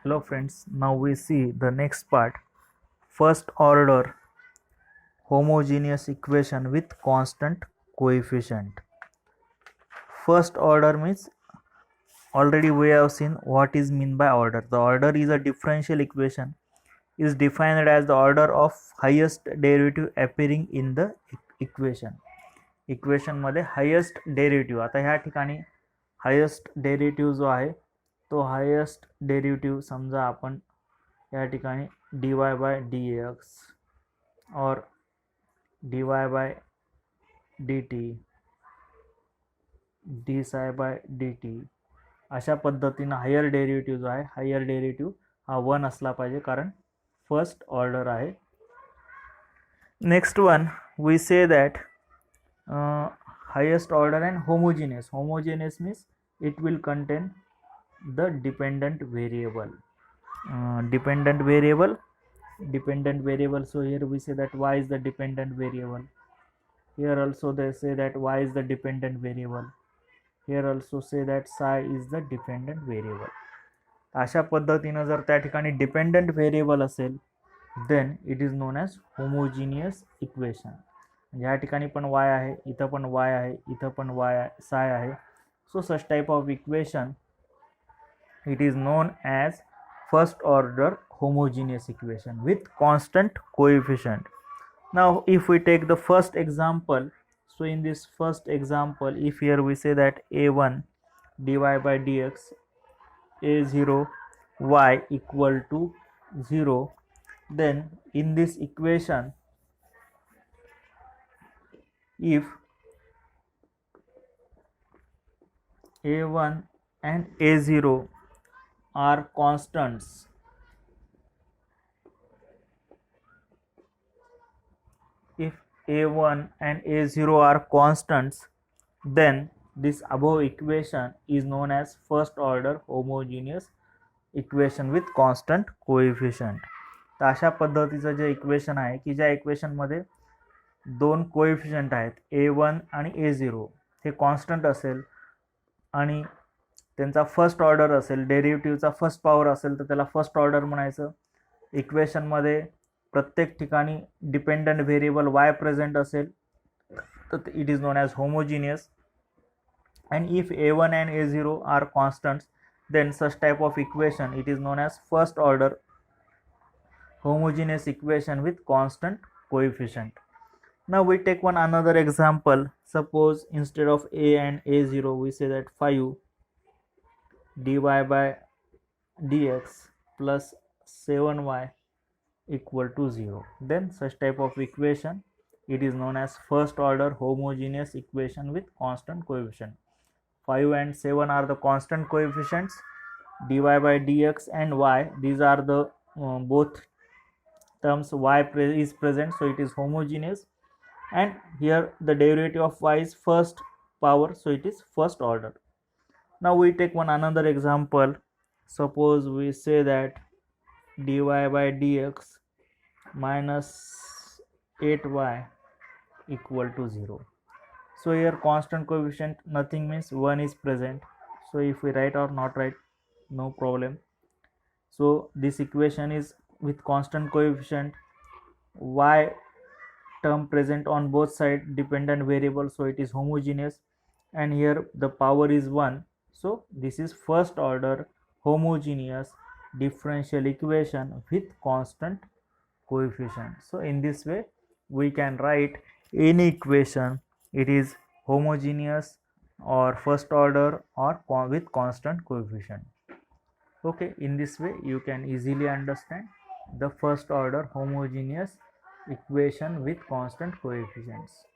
Hello friends, now we see the next part, first order homogeneous equation with constant coefficient. First order means already we have seen what is mean by order. The order is a differential equation is defined as the order of highest derivative appearing in the equation. Equation मध्ये highest derivative, आता ह्या ठिकाणी highest derivative जो आहे तो highest derivative समजा आपण या ठिकाणी dy बाय dx और dy by dt dψ by dt अशा पद्धतीने हायर डेरिव्हेटिव्ह जो आहे हायर डेरिव्हेटिव्ह हा 1 असला पाहिजे कारण फर्स्ट ऑर्डर आहे. Next one we say that highest order and homogeneous means it will contain the dependent variable. Dependent variable, so here we say that y is the dependent variable, here also they say that y is the dependent variable, here also say that psi is the dependent variable. अशा पद्धतीने जर त्या ठिकाणी dependent variable असेल then it is known as homogeneous equation. या ठिकाणी पण y आहे, इथं पण y आहे, इथं पण y psi आहे. So such type of equation it is known as first order homogeneous equation with constant coefficient. Now if we take the first example, so in this first example if here we say that a1 dy by dx a0 y equal to 0, then in this equation if a1 and a0 are constants, if a1 and a0 are constants, then this above equation is known as first order homogeneous equation with constant coefficient. तर अशा पद्धतीचं जे equation आहे की ज्या equation मध्ये दोन coefficient आहेत a1 आणि a0 हे कॉन्स्टंट असेल आणि त्यांचा फर्स्ट ऑर्डर असेल, डेरिव्हेटिव्हचा फर्स्ट पॉवर असेल तर त्याला फर्स्ट ऑर्डर म्हणायचं. इक्वेशन मध्ये प्रत्येक ठिकाणी डिपेंडंट व्हेरिएबल y प्रेझेंट असेल तर it is known as homogeneous. and if a1 and a0 are constants, then such type of equation it is known as first order homogeneous equation with constant coefficient. Now we take one another example. Suppose instead of a and a0 we say that 5 dy by dx plus 7y equal to 0, then such type of equation it is known as first order homogeneous equation with constant coefficient. 5 and 7 are the constant coefficients, dy by dx and y, these are the both terms y is present, so it is homogeneous, and here the derivative of y is first power, so it is first order. Now we take one another example. Suppose we say that dy by dx minus 8y equal to 0. So here constant coefficient nothing means 1 is present, so if we write or not write no problem. So this equation is with constant coefficient, y term present on both sides, dependent variable, so it is homogeneous, and here the power is 1, so this is first order homogeneous differential equation with constant coefficient. So in this way we can write any equation, it is homogeneous or first order or with constant coefficient. Okay, in this way you can easily understand the first order homogeneous equation with constant coefficients.